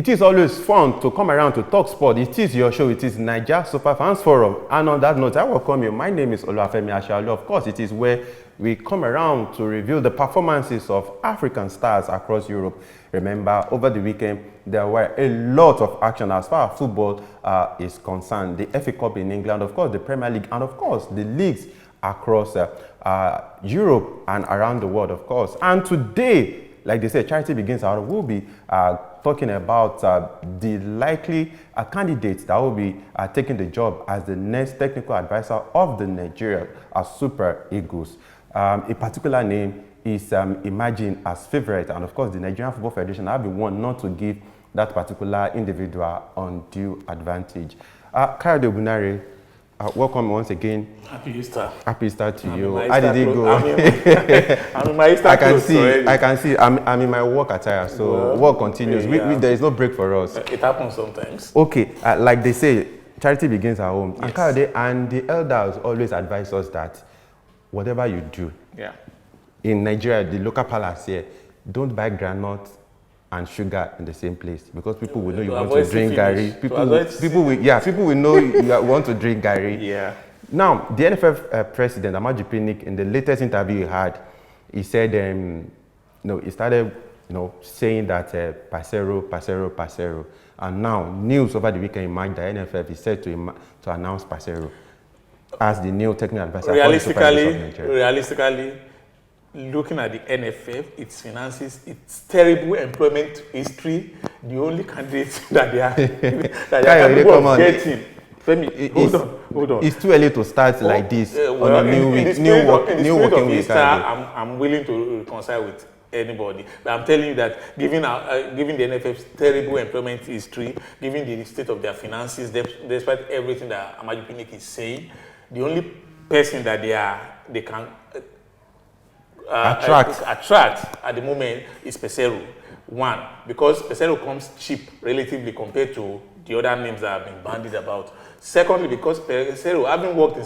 It is always fun to come around to talk sport. It is your show. It is Niger Super Fans Forum. And on that note, I welcome you. My name is Oluwafemi Ashaolu. Of course, it is where we come around to review the performances of African stars across Europe. Remember, over the weekend, there were a lot of action as far as football is concerned. The FA Cup in England, of course, the Premier League, and of course, the leagues across Europe and around the world, of course. And today, like they say, charity begins out. We'll be talking about the likely candidates that will be taking the job as the next technical advisor of the Nigerian Super Eagles. A particular name is imagined as favorite, and of course, the Nigerian Football Federation have been one not to give that particular individual undue advantage. Kayode Ogunare, welcome once again. Happy Easter. Happy Easter to you. How did it go? I'm in my Easter I can clothes see. already. I can see. I'm in my work attire, so work continues. Yeah. There is no break for us. It happens sometimes. Okay, like they say, charity begins at home. Yes. And the elders always advise us that whatever you do, Yeah. in Nigeria, the local palace here, don't buy groundnut and sugar in the same place, because people will know you want to drink gari. People will know you want to drink gari. Yeah. Now, the NFF president, Amaju Pinnick, in the latest interview he had, he said, he started, saying that Pasero. And now, news over the weekend emerged that NFF is set to announce Pasero as the new technical advisor. Realistically, looking at the NFF, its finances, its terrible employment history, the only candidate that they are capable of getting. Hold on. It's too early to start like this on a new week, new working week. I'm willing to reconcile with anybody, but I'm telling you that given the NFF's terrible employment history, given the state of their finances, despite everything that Amaju Pinnick is saying, the only person that they can attract at the moment is Pesero. One, because Pesero comes cheap relatively compared to the other names that have been bandied about. Secondly, because Pesero, having worked in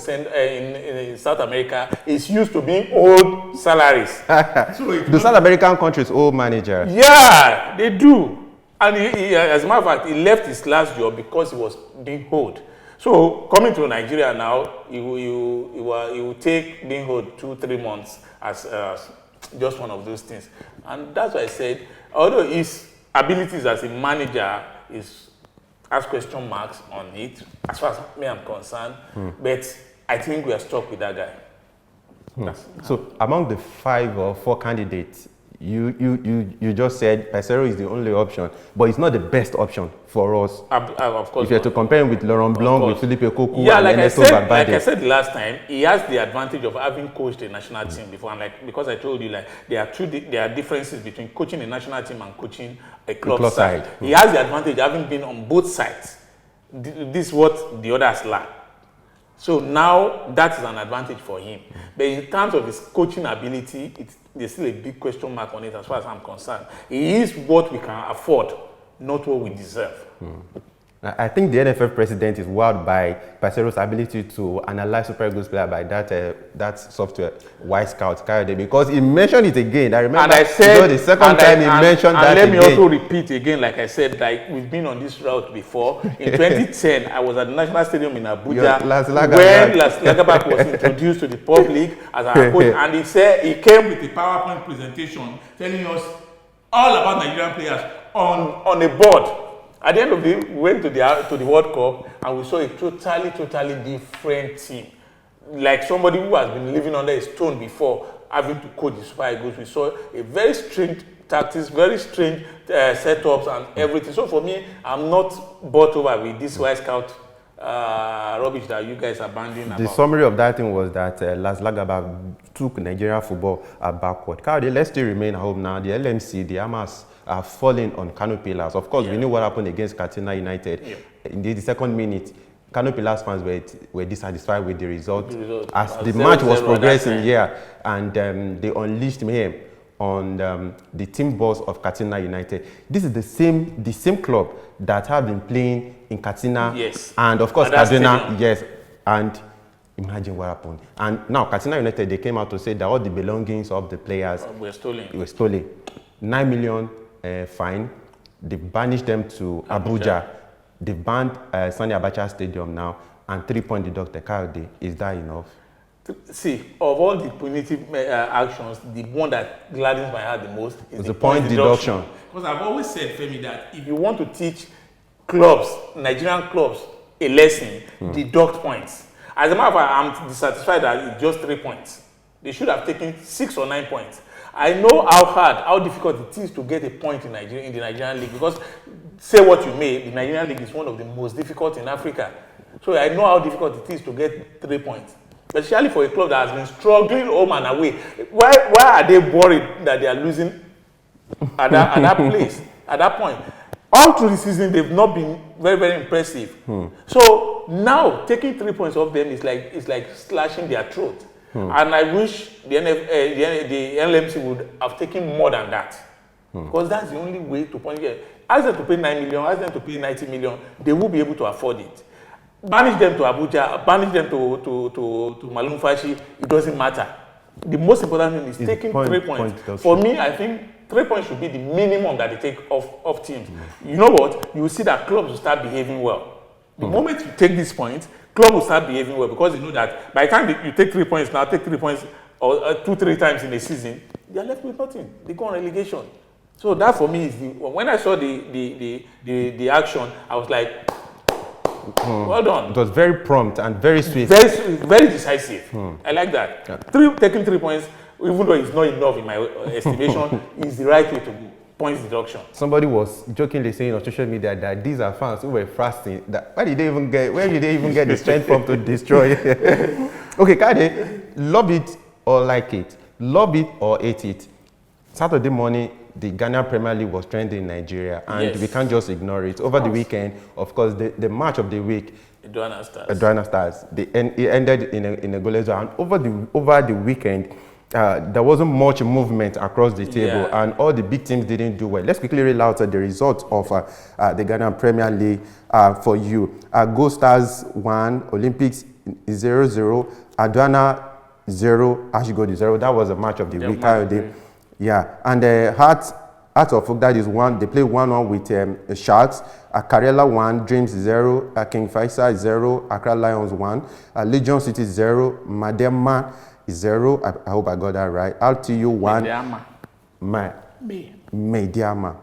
South America, is used to being old salaries. The South American countries old manager. Yeah, they do. And he, as a matter of fact, he left his last job because he was being owed. So coming to Nigeria now, he will take being owed 2-3 months as just one of those things. And that's why I said, although his abilities as a manager has question marks on it, as far as me I'm concerned, but I think we are stuck with that guy. So among the 5 or 4 candidates, you just said Pesero is the only option, but it's not the best option for us. Of course. If you have to compare him with Laurent Blanc, with Philippe Koku, yeah, and Ernesto Valverde. Like I said last time, he has the advantage of having coached a national team before. And because I told you, there are differences between coaching a national team and coaching a club side. He has the advantage of having been on both sides. This is what the others lack. So now that is an advantage for him. But in terms of his coaching ability, there's still a big question mark on it as far as I'm concerned. He is what we can afford, not what we deserve. I think the NFF president is wowed by Pasero's ability to analyze Super Eagles player by that software, Y Scout Kayode, because he mentioned it again. I remember, and I said, the second time he mentioned that again. And let me also repeat again, like I said, like we've been on this route before. In 2010, I was at the National Stadium in Abuja when Las Lagabak was introduced to the public as our coach, and he said he came with a PowerPoint presentation telling us all about Nigerian players on a board. At the end of the day, we went to the World Cup and we saw a totally different team. Like somebody who has been living under a stone before having to coach the Super Eagles. We saw a very strange tactics, very strange setups and everything. So for me, I'm not bought over with this Y Scout rubbish that you guys are banding about. The summary of that thing was that Las Lagabak took Nigerian football backward. Kayode, let's still remain at home now. The LMC, the Hamas, are falling on Kano Pillars. Of course, we knew what happened against Katsina United. Yeah. In the second minute, Kano Pillars fans were dissatisfied with the result. As the match was progressing here, and they unleashed him on the team boss of Katsina United. This is the same club that have been playing in Katsina, yes, and of course Kaduna, yes, and imagine what happened. And now Katsina United, they came out to say that all the belongings of the players were stolen. 9 million fine. They've banished them to Abuja. They've banned Sani Abacha Stadium now, and 3-point deducted. Kayode, is that enough? See, of all the punitive actions, the one that gladdens my heart the most is the point deduction. Because I've always said, Femi, that if you want to teach clubs, Nigerian clubs, a lesson, deduct points. As a matter of fact, I'm dissatisfied that it's just 3 points. They should have taken 6 or 9 points. I know how difficult it is to get a point in Nigeria, in the Nigerian league, because say what you may, the Nigerian league is one of the most difficult in Africa. So I know how difficult it is to get 3 points, especially for a club that has been struggling home and away. Why are they worried that they are losing at that place, at that point? All through the season, they've not been very, very impressive. So now taking 3 points off them is like slashing their throat. And I wish the NLMC would have taken more than that, because that's the only way to punish them. Ask them to pay 9 million, ask them to pay 90 million, they will be able to afford it. Banish them to Abuja, banish them to Malum Fashi, it doesn't matter. The most important thing is taking 3 points. For me, I think 3 points should be the minimum that they take off teams. You know what? You will see that clubs will start behaving well. The moment you take these points, club will start behaving well, because you know that by the time you take 3 points now, take 3 points or 2-3 times in a season, they are left with nothing. They go on relegation. So that for me is when I saw the action, I was like, well done. It was very prompt and very swift. Very decisive. I like that. Yeah. Taking 3 points, even though it's not enough in my estimation, is the right way to go. Points deduction. Somebody was jokingly saying on social media that these are fans who were fasting. That where did they even get the strength from to destroy it? Okay, Kayode, love it or like it, love it or hate it. Saturday morning, the Ghana Premier League was trending in Nigeria, and we can't just ignore it. Over the weekend, of course, the match of the week, Aduana Stars, it ended in a goalless draw, and over the weekend, there wasn't much movement across the table, and all the big teams didn't do well. Let's quickly read out the results of the Ghana Premier League for you. Gold Stars 1, Olympics 0-0, Aduana 0, Ashgold 0. That was a match of the week. Yeah, and Heart of Oak, that is 1. They play 1-1 with Sharks. Karela 1, Dreams 0, King Faisal 0, Accra Lions 1, Legion City 0, Madema 0. I hope I got that right. RTU 1. Mediama.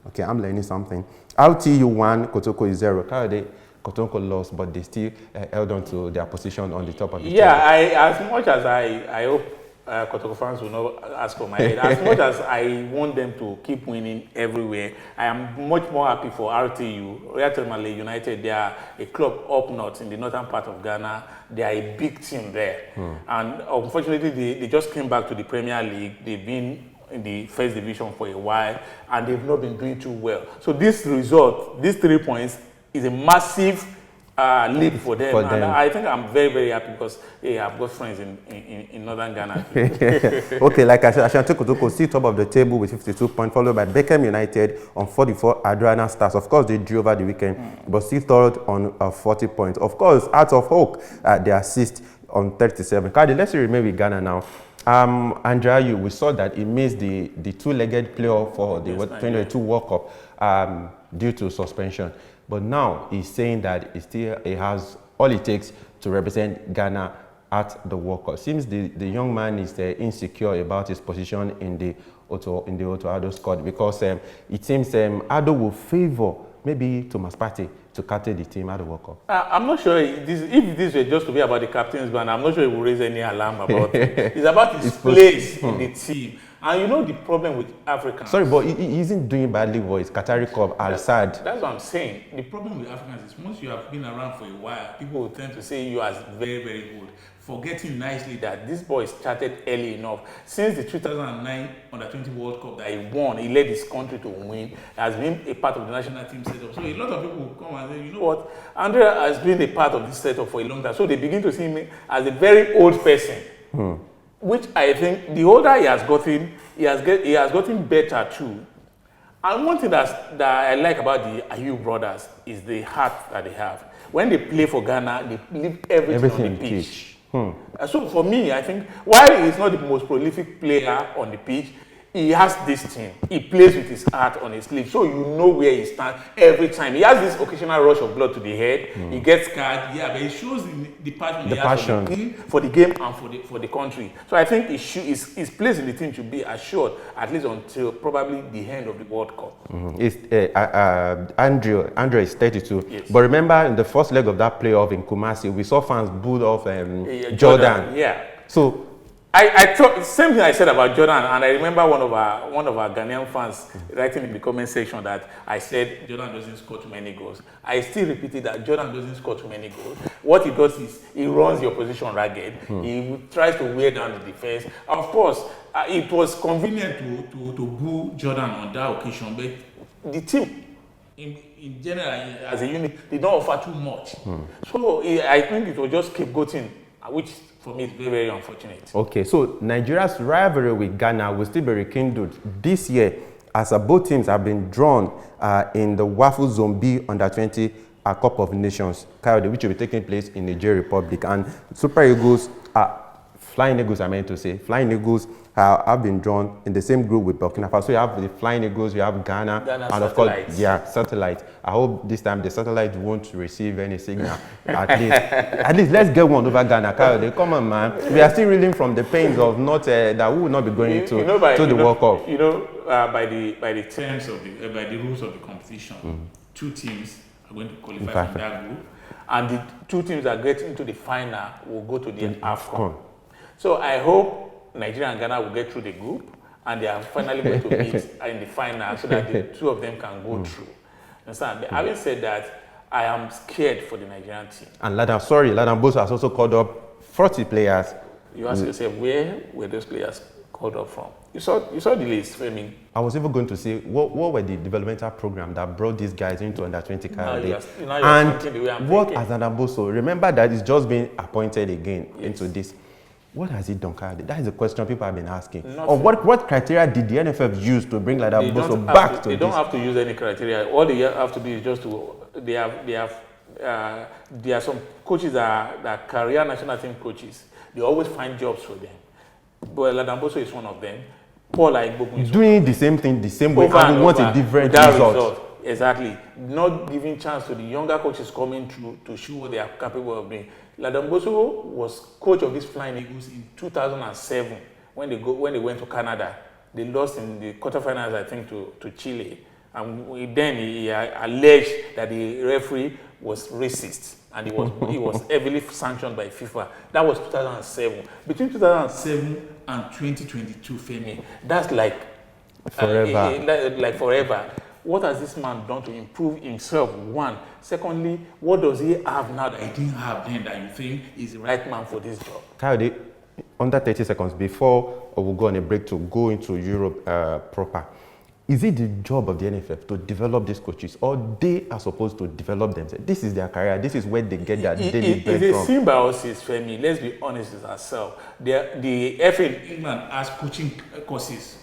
Okay, I'm learning something. RTU 1, Kotoko is 0. Kayode, Kotoko lost, but they still held on to their position on the top of the table. As much as I hope Kotoko fans will not ask for my head, as much as I want them to keep winning everywhere, I am much more happy for RTU. Royal Malay United, they are a club up north in the northern part of Ghana. They are a big team there. And unfortunately, they just came back to the Premier League. They've been in the first division for a while, and they've not been doing too well. So this result, these 3 points, is a massive leap for them. And I think I'm very, very happy because I've got friends in northern Ghana. Okay, like I said, Ashanti Kotoko still top of the table with 52 points, followed by Beckham United on 44, Aduana Stars. Of course, they drew over the weekend, but still third on 40 points. Of course, Heart of Oak, they assist on 37. Kayode, let's remain with Ghana now. Andrea, we saw that it missed the two-legged playoff for the 2022 World Cup due to suspension. But now he's saying that he has all it takes to represent Ghana at the World Cup. Seems the young man is insecure about his position in the Otto Addo squad, because it seems Addo will favor maybe Thomas Partey to captain the team at the World Cup. I'm not sure if this were just to be about the captain's band, I'm not sure it will raise any alarm about it. It's about his place in the team. And you know the problem with Africans. Sorry, but he isn't doing badly for his Qatari club, Al Sadd. That's what I'm saying. The problem with Africans is once you have been around for a while, people will tend to say you are very, very good, forgetting nicely that this boy started early enough. Since the 2009 Under-20 World Cup that he won, he led his country to win, has been a part of the national team setup. So a lot of people will come and say, you know what, Andrea has been a part of this setup for a long time. So they begin to see him as a very old person. Which I think the older he has gotten, he has gotten better too. And one thing that I like about the Ayew brothers is the heart that they have. When they play for Ghana, they leave everything on the pitch. So for me, I think while he's not the most prolific player on the pitch, he has this team. He plays with his heart on his sleeve, so you know where he stands every time. He has this occasional rush of blood to the head. He gets scared, yeah, but it shows the passion he has for the team, for the game, and for the country. So I think his place in the team should be assured at least until probably the end of the World Cup. Andre is 32, yes. But remember in the first leg of that playoff in Kumasi, we saw fans booed off Jordan. Yeah. So I thought same thing I said about Jordan, and I remember one of our Ghanaian fans writing in the comment section that I said Jordan doesn't score too many goals. I still repeated that Jordan doesn't score too many goals. What he does is he runs the opposition ragged. He tries to wear down the defense. Of course, it was convenient to boo Jordan on that occasion, but the team in general as a unit did not offer too much. So I think it was just scapegoating, which for me, it's very, very unfortunate. Okay, so Nigeria's rivalry with Ghana will still be rekindled this year as both teams have been drawn in the WAFU Zone B U-20 Cup of Nations, which will be taking place in the Nigeria Republic. And Super Eagles, Flying Eagles, I meant to say, Flying Eagles have been drawn in the same group with Burkina Faso. So you have the Flying Eagles, you have Ghana, and of course, satellite. I hope this time the satellite won't receive any signal. At least let's get one over Ghana. Come on, man. We are still reeling from the pains of not that we will not be going to the World Cup. You know, by the terms of by the rules of the competition, 2 teams are going to qualify from that group, and the 2 teams that get into the final will go to the AFCON. So I hope Nigeria and Ghana will get through the group, and they are finally going to meet in the final so that the 2 of them can go through. Understand? Having said that, I am scared for the Nigerian team. And Ladan Boso has also called up 40 players. You ask yourself, where were those players called up from? You saw the list, Femi. I was even going to say, what were the developmental program that brought these guys into under-20 Canada? And what has Ladan Boso? Remember that he's just been appointed again into this. What has he done, Kayode? That is a question people have been asking. Or what criteria did the NFF use to bring Ladan Boso back to this? They don't have to use any criteria. All they have to do is just to, there are some coaches that are career national team coaches. They always find jobs for them. But Ladan Boso is one of them. Paul Aigbogun is doing the same thing the same way and want a different result. Exactly. Not giving chance to the younger coaches coming through to show what they are capable of doing. Ladan Boso was coach of these Flying Eagles in 2007 when they went to Canada. They lost in the quarterfinals, I think, to Chile. And then he alleged that the referee was racist, and he was heavily sanctioned by FIFA. That was 2007. Between 2007 and 2022, Femi, that's like forever. Like forever. What has this man done to improve himself? One. Secondly, what does he have now that he didn't have then that you think is the right man for this job? Kayode, under 30 seconds before we'll go on a break to go into Europe proper, is it the job of the NFF to develop these coaches, or they are supposed to develop themselves? This is their career. This is where they get their daily bread from. It's a symbiosis, Femi. Let's be honest with ourselves. The FA in England has coaching courses.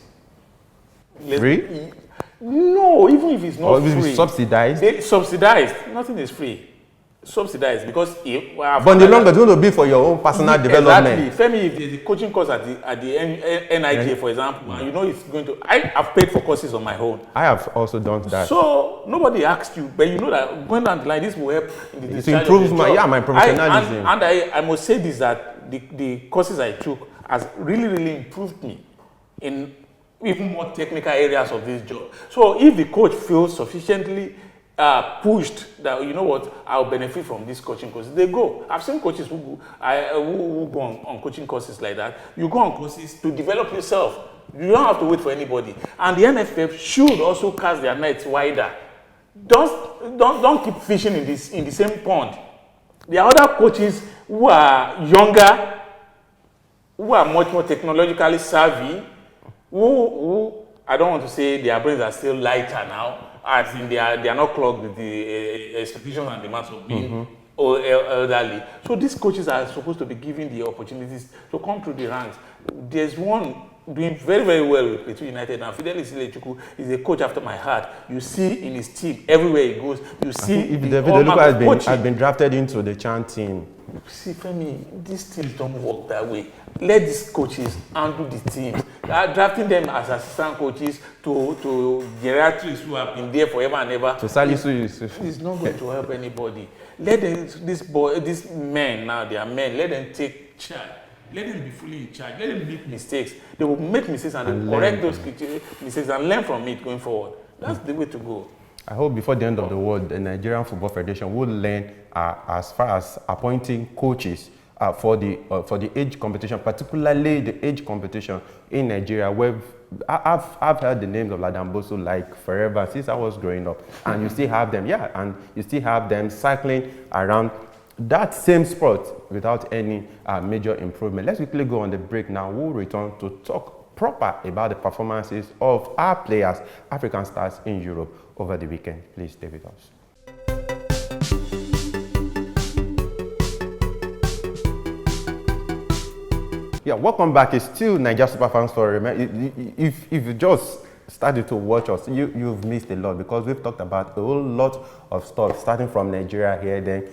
Free? No, even if it's not free. Subsidized? Subsidized. Nothing is free. Subsidized because but in the long run, it's going to be for your own personal development. Exactly. Femi, if there's a coaching course at the NIJ, for example, and you know it's going to. I have paid for courses on my own. I have also done that. So nobody asked you, but you know that going down the line, this will help in the discharge to improve my professionalism. And I must say this, that the courses I took has really, really improved me in even more technical areas of this job. So if the coach feels sufficiently pushed that, you know what, I'll benefit from these coaching courses, they go. I've seen coaches who go on coaching courses like that. You go on courses to develop yourself. You don't have to wait for anybody. And the NFF should also cast their nets wider. Don't keep fishing in the same pond. There are other coaches who are younger, who are much more technologically savvy, who I don't want to say their brains are still lighter now, as in they are not clogged with the expectations and demands of being elderly. So these coaches are supposed to be given the opportunities to come through the ranks. There's one doing very, very well with Plateau United. And Fidelis Ilechukwu is a coach after my heart. You see in his team, everywhere he goes, you see if David Oluko has been drafted into the Chan team. See, Femi, these teams don't work that way. Let these coaches handle the teams. Drafting them as assistant coaches to geriatrics who have been there forever and ever. To Salisu Yusuf. It's not going to help anybody. Let them, these men now, they are men, let them take charge. Let them be fully in charge. Let them make mistakes. They will make mistakes and they will correct those mistakes and learn from it going forward. That's the way to go. I hope before the end of the world, the Nigerian Football Federation will learn as far as appointing coaches for the age competition, particularly the age competition in Nigeria, where I've heard the names of Ladamboso like forever since I was growing up, and you still have them, and you still have them cycling around that same sport without any major improvement. Let's quickly go on the break now. We'll return to talk proper about the performances of our players, African stars in Europe over the weekend. Please stay with us. Yeah, welcome back. It's still Nigeria Superfans Forum. If you just started to watch us, you've missed a lot because we've talked about a whole lot of stuff, starting from Nigeria here, then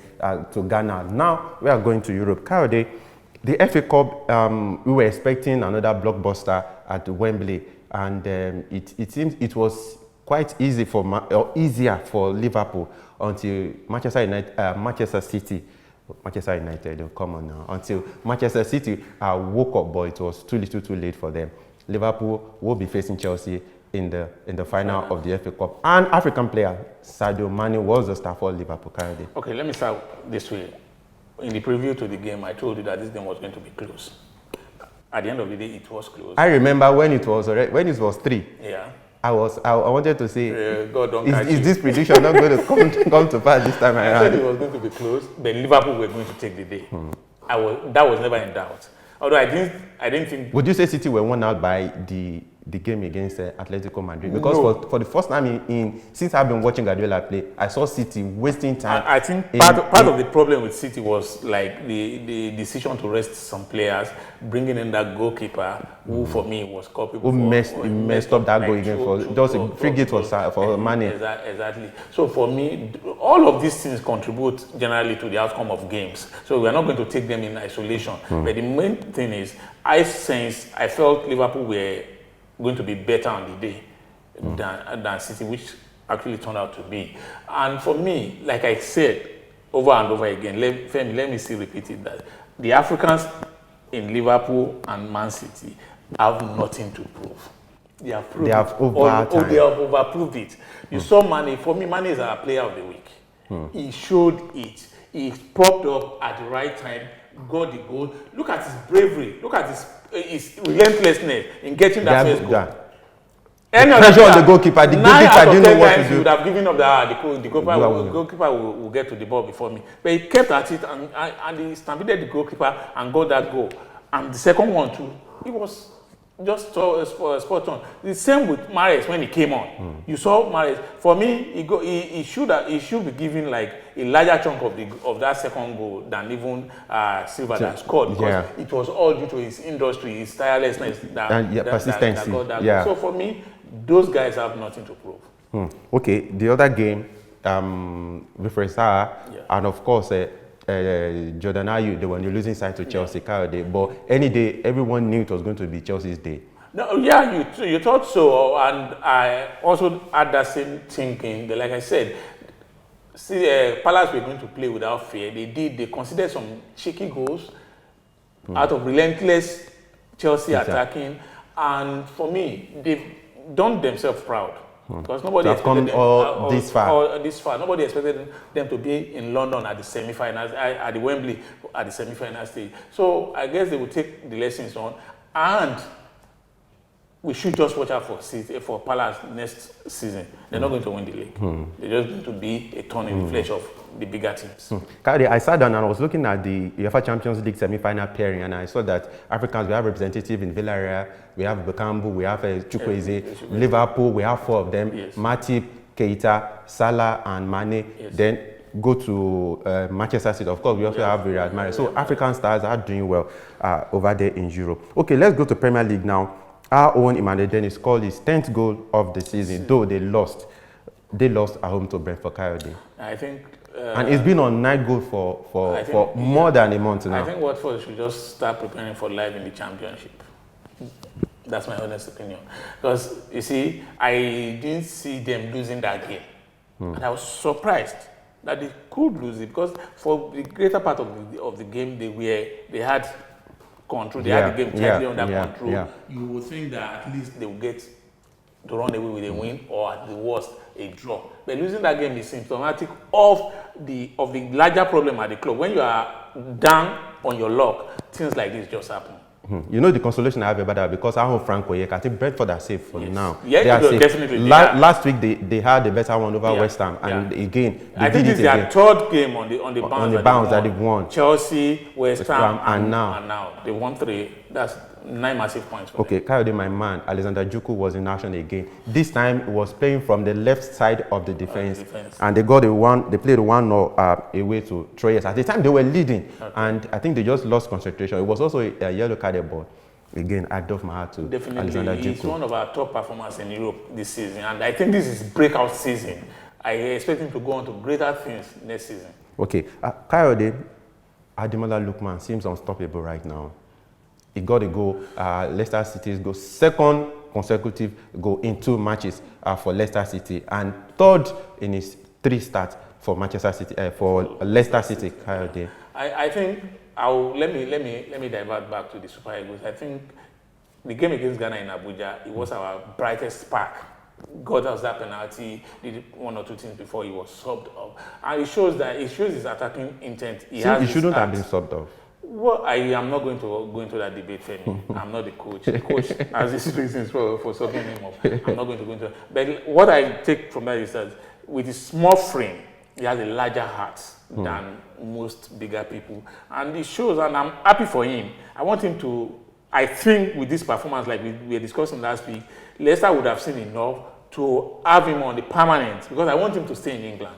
to Ghana. Now we are going to Europe. Kayode, the FA Cup, we were expecting another blockbuster at Wembley, and it seems it was quite easier for Liverpool until Manchester United, they'll come on now. Until Manchester City woke up, but it was too little too late for them. Liverpool will be facing Chelsea in the final of the FA Cup. And African player Sadio Mane was the star for Liverpool currently. Okay, let me start this way. In the preview to the game, I told you that this game was going to be close. At the end of the day, it was close. I remember when it was 3. Yeah. I wanted to say, God don't is this prediction not going to come to pass this time around? I said it was going to be close, but Liverpool were going to take the day. That was never in doubt. Although I didn't think. Would you say City were won out by the game against Atletico Madrid? Because for the first time since I've been watching Guardiola play, I saw City wasting time. I think part of the problem with City was like the decision to rest some players, bringing in that goalkeeper, who for me was culpable. Who messed up that goal again for just a free hit for Mane. Exactly. So for me, all of these things contribute generally to the outcome of games. So we are not going to take them in isolation. But the main thing is, I felt Liverpool were going to be better on the day than City, which actually turned out to be. And for me, like I said over and over again, let me still repeat it, that the Africans in Liverpool and Man City have nothing to prove. They have overproved it. You saw Mane. For me, Mane is our player of the week. He showed it. He popped up at the right time, got the goal. Look at his bravery. Look at his relentlessness in getting that first goal. Any pressure on the goalkeeper. The goalkeeper didn't know what to do. He would have given up the goalkeeper will get to the ball before me. But he kept at it and he stampeded the goalkeeper and got that goal. And the second one too, it was just spot on. The same with Mahrez when he came on. You saw Mahrez. For me, he should be given like a larger chunk of that second goal than even Silva that scored, because it was all due to his industry, his tirelessness, persistency. That got that goal. So for me, those guys have nothing to prove. Okay, the other game, with Reza, and of course, Jordan Ayew, they were on the losing side to Chelsea, but any day, everyone knew it was going to be Chelsea's day. No, yeah, you thought so, and I also had that same thinking. But like I said, Palace were going to play without fear. They considered some cheeky goals out of relentless Chelsea attacking, and for me, they've done themselves proud. Because nobody expected them this far. Nobody expected them to be in London at the semi-finals, at the Wembley at the semi-final stage. So I guess they will take the lessons on, and we should just watch out for Palace next season. They're not going to win the league. They're just going to be a thorn in the flesh of the bigger teams. Kayode, I sat down and I was looking at the UEFA Champions League semi-final pairing, and I saw that Africans, we have representative in Villarreal, we have Bakambu, we have Chukwueze, Liverpool, we have 4 of them, Matip, Keita, Salah, and Mane. Then go to Manchester City. Of course, we also have Riyad Mahrez. So African stars are doing well over there in Europe. Okay, let's go to Premier League now. Our own Emmanuel Dennis scored his 10th goal of the season, though they lost. They lost at home to Brentford Coyote. I think... and it's been on 9 goals for more than a month now. I think Watford should just start preparing for life in the Championship. That's my honest opinion. Because, you see, I didn't see them losing that game. And I was surprised that they could lose it, because for the greater part of the game, they had control. They had the game tightly under control. Yeah. You would think that at least they will get to run away with a win, or at the worst, a draw. But losing that game is symptomatic of the larger problem at the club. When you are down on your luck, things like this just happen. You know the consolation I have about that, because I have Frank Oyeka. I think Brentford are safe for now. Yeah, they are safe. Definitely. Last week they had the better one over West Ham, and again I think this is their third game on the bounce that they've won. Chelsea, West Ham, and now they won 3. That's 9 massive points. Okay, Coyote, my man, Alexander Juku was in action again. This time he was playing from the left side of the defense, and they got They played 1-0 away to Troyes. At the time they were leading, and I think they just lost concentration. It was also a yellow carded ball. Again, I off my heart to Alexander Juku. He's one of our top performers in Europe this season, and I think this is breakout season. I expect him to go on to greater things next season. Okay, Coyote, Ademola Lookman seems unstoppable right now. He got a goal. Leicester City's goal, second consecutive goal in 2 matches for Leicester City, and third in his 3 starts for Manchester City, for Leicester City. Coyote. I think let me divert back to the Super Eagles. I think the game against Ghana in Abuja, it was our brightest spark. Got us that penalty, did 1 or 2 things before he was subbed off, and it shows his attacking intent. He shouldn't have been subbed off. Well, I am not going to go into that debate, Femi. I'm not the coach. The coach has his reasons for subbing him off. I'm not going to go into that. But what I take from that is that with his small frame, he has a larger heart than most bigger people. And it shows, and I'm happy for him. I want him to, I think with this performance, like we were discussing last week, Leicester would have seen enough to have him on the permanent, because I want him to stay in England.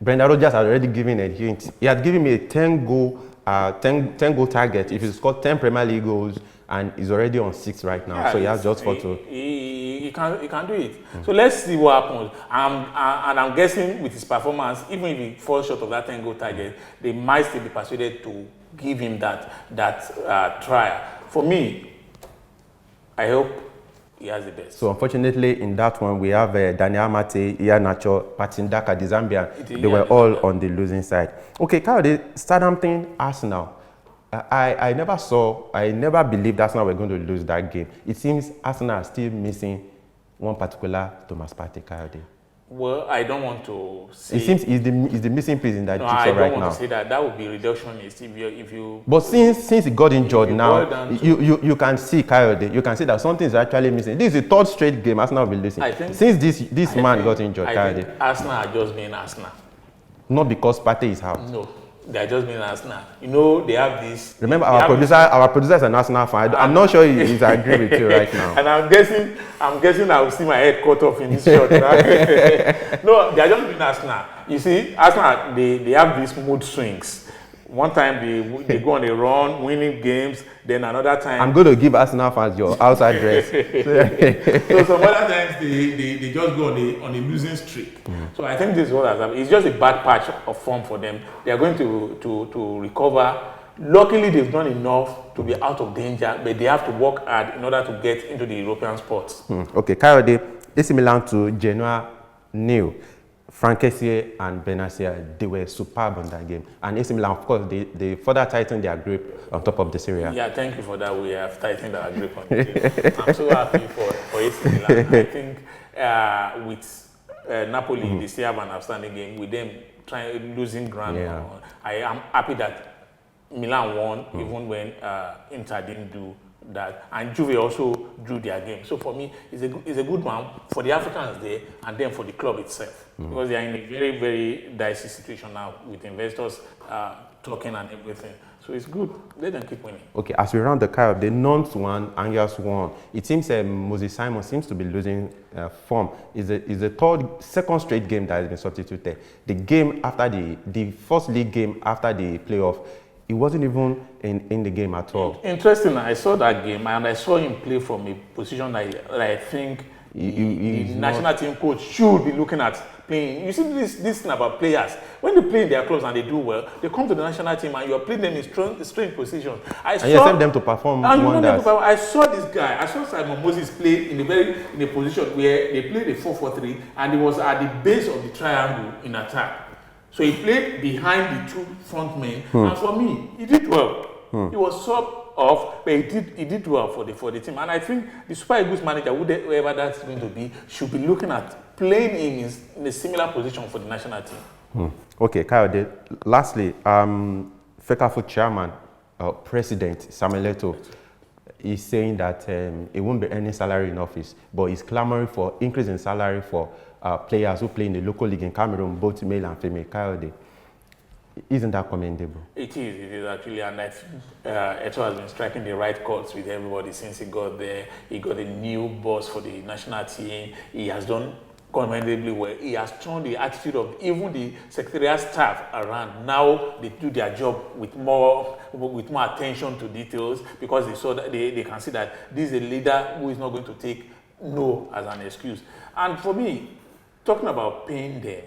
Brendan Rodgers had already given a hint. He had given me a 10 goal target if he scored 10 Premier League goals, and he's already on 6 right now. Yeah, so he has just 4 to. He can do it. So let's see what happens. And I'm guessing with his performance, even if he falls short of that 10 goal target, they might still be persuaded to give him that trial. For me, I hope he has the best. So unfortunately, in that one, we have Daniel Amate, Iheanacho, Patindaka, the Zambian. They were all on the losing side. Okay, Carl, the Southampton, Arsenal. I never believed Arsenal were going to lose that game. It seems Arsenal are still missing one particular Thomas Partey, Carl. Well, I don't want to say... It seems he's the missing piece in that jigsaw right now. I don't want to say that. That would be reductionist if you... But since he got injured now, you can see, Coyote, you can see that something is actually missing. This is the 3rd straight game Arsenal will be losing. Since this man got injured, Coyote. Arsenal are just being Arsenal. Not because Partey is out. No. They are just being Arsenal. You know, they have this... Remember, our producer is an Arsenal fan. I'm not sure he's agreeing with you right now. And I'm guessing I will see my head cut off in this shot. Right? No, they are just being Arsenal. You see, Arsenal, they have these mood swings. One time they go on a run, winning games. Then another time... I'm going to give Arsenal fans your outside dress. So some other times they just go on a losing streak. So I think this is what has happened. It's just a bad patch of form for them. They are going to recover. Luckily, they've done enough to be out of danger, but they have to work hard in order to get into the European spots. Okay, Coyote, AC Milan to Genoa nil. Frank Kessié and Benacer, they were superb on that game. And AC Milan, of course, they further tightened their grip on top of the Serie. Yeah, thank you for that. We have tightened our grip on the game. I'm so happy for AC Milan. I think with Napoli, they still have an outstanding game. With them losing ground, I am happy that Milan won, even when Inter didn't do that, and Juve also drew their game. So for me, it's a good one for the Africans there, and then for the club itself, because they are in a very, very dicey situation now with investors talking and everything. So it's good. Let them keep winning. Okay, as we round the car, the Nantes won, Angers won. It seems Moses Simon seems to be losing form. It's the second straight game that has been substituted. The game after the first league game after the playoff, he wasn't even in the game at all. Interesting. I saw that game and I saw him play from a position that I think the national team coach should be looking at playing. You see this thing about players. When they play in their clubs and they do well, they come to the national team and you're playing them in strange positions. And you expect them to perform wonders. I saw this guy. I saw Simon Moses play in a position where they played a 4-4-3 and he was at the base of the triangle in attack. So he played behind the two front men, and for me, he did well. He was sub off, but he did well for the team. And I think the Super Eagles manager, whoever that's going to be, should be looking at playing him in a similar position for the national team. Okay, Kayode. Lastly, FECAFO chairman, President Samuel Eto'o, is saying that it won't be any salary in office, but he's clamoring for increase in salary for players who play in the local league in Cameroon, both male and female. Kayode, isn't that commendable? It is actually, and I think Eto'o has been striking the right chords with everybody since he got there. He got a new boss for the national team. He has done commendably well. He has turned the attitude of even the secretariat staff around. Now they do their job with more attention to details, because they saw that they can see that this is a leader who is not going to take no as an excuse. And for me, talking about paying them,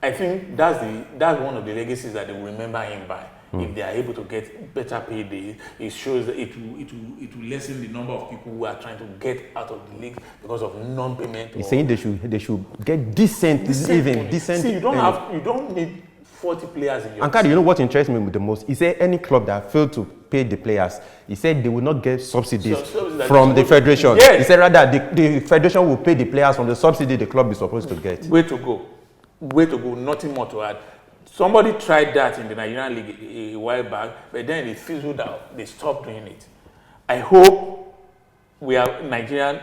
I think that's one of the legacies that they will remember him by. If they are able to get better payday, it shows that it will lessen the number of people who are trying to get out of the league because of non-payment. He's saying they should get decent. See, you don't need 40 players in your team. And you know what interests me the most? He said any club that failed to pay the players, he said they will not get subsidies from the federation. Yes. He said rather the federation will pay the players from the subsidy the club is supposed to get. Way to go. Nothing more to add. Somebody tried that in the Nigerian league a while back, but then they fizzled out. They stopped doing it. I hope Nigerian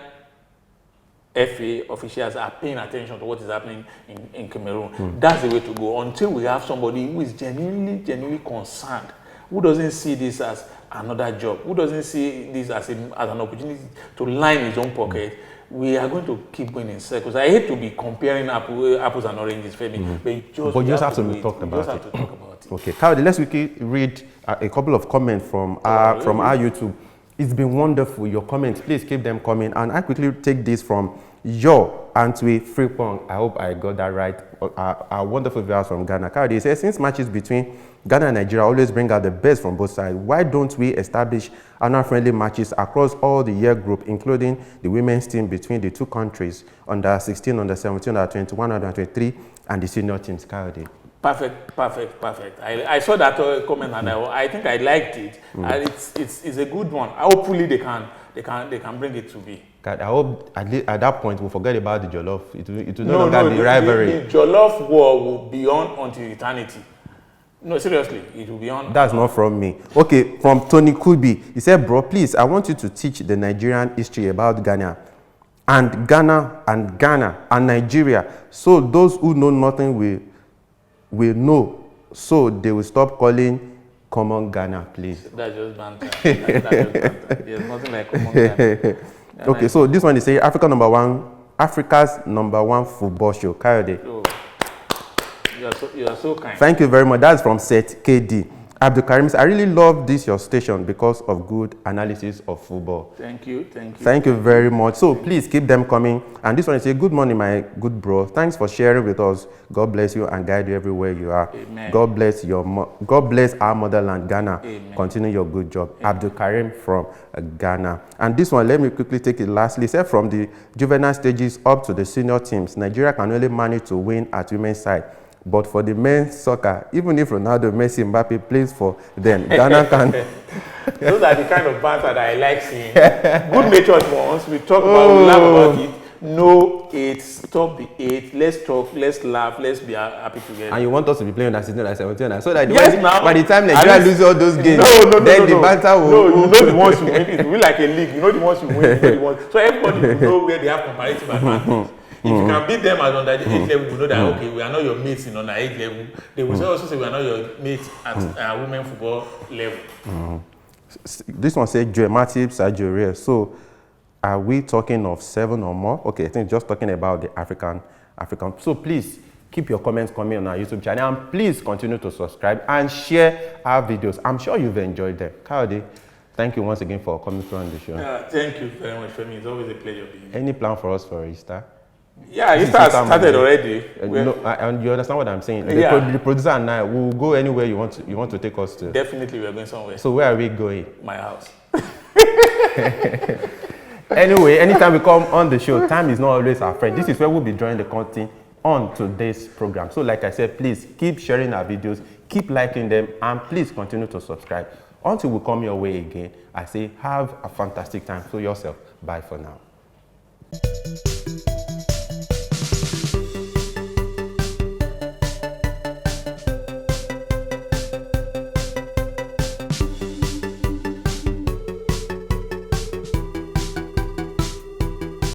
FA officials are paying attention to what is happening in Cameroon. That's the way to go, until we have somebody who is genuinely concerned, who doesn't see this as another job, who doesn't see this as an opportunity to line his own pocket. We are going to keep going in circles. I hate to be comparing apples and oranges, Femi, but you just have to talk about it. Okay, Kayode, let's quickly read a couple of comments from our YouTube. It's been wonderful, your comments. Please keep them coming. And I quickly take this from Yo Antwi Fripong. I hope I got that right. Our wonderful viewers from Ghana. Kayode says, since matches between Ghana and Nigeria always bring out the best from both sides, why don't we establish annual friendly matches across all the year group, including the women's team between the two countries, under 16, under 17, under 21, under 23, and the senior teams? Kayode. Perfect. I saw that comment and I think I liked it. And it's a good one. Hopefully they can bring it to be. God, I hope at that point we'll forget about the jollof. It will no longer be rivalry. The jollof war will be on until eternity. No, seriously, it will be on. That's not from me. Okay, from Tony Kubi. He said, bro, please, I want you to teach the Nigerian history about Ghana and Nigeria. So those who know nothing will know. So they will stop calling common Ghana, please. That's just banter. There's nothing like common Ghana. Okay, so this one is saying Africa's number one football show. Kayode. Oh. You are so kind. Thank you very much. That's from Seth KD. Abdul Karim, I really love your station because of good analysis of football. Thank you. Thank you very much. So please keep them coming. And this one is a good morning, my good bro. Thanks for sharing with us. God bless you and guide you everywhere you are. Amen. God bless our motherland, Ghana. Amen. Continue your good job. Amen. Abdul Karim from Ghana. And this one, let me quickly take it lastly. Say from the juvenile stages up to the senior teams, Nigeria can only manage to win at women's side. But for the men's soccer, even if Ronaldo, Messi, Mbappe plays for them, Ghana can. Those are the kind of banter that I like seeing. Good-natured ones. We talk about, we laugh about it. No, stop the 8. Let's talk, let's laugh, let's be happy together. And you want us to be playing that 16 and 17, so that by the time Nigeria loses all those games, the banter will. No, you know the ones who win. It will be like a league. You know the ones who win. You know the ones. So everybody will know where they have comparative advantage. If you can beat them at under 8 level, you know that okay, we are not your mates in under 8 level. They will also say we are not your mates at women football level. This one says Joe Matip, Sergio Reyes. So are we talking of 7 or more? Okay, I think just talking about the African. So please, Keep your comments coming on our YouTube channel, and please continue to subscribe and share our videos. I'm sure you've enjoyed them. Kayode, thank you once again for coming through on the show. Thank you very much for me. It's always a pleasure being here. Any plan for us for Easter? Yeah, Easter has started already. No, and you understand what I'm saying? The producer and I will go anywhere you want to take us to. Definitely, we're going somewhere. So where are we going? My house. Anyway, anytime we come on the show, time is not always our friend. This is where we'll be drawing the content on today's program. So like I said, please keep sharing our videos, keep liking them, and please continue to subscribe. Until we come your way again, I say have a fantastic time. So yourself, bye for now.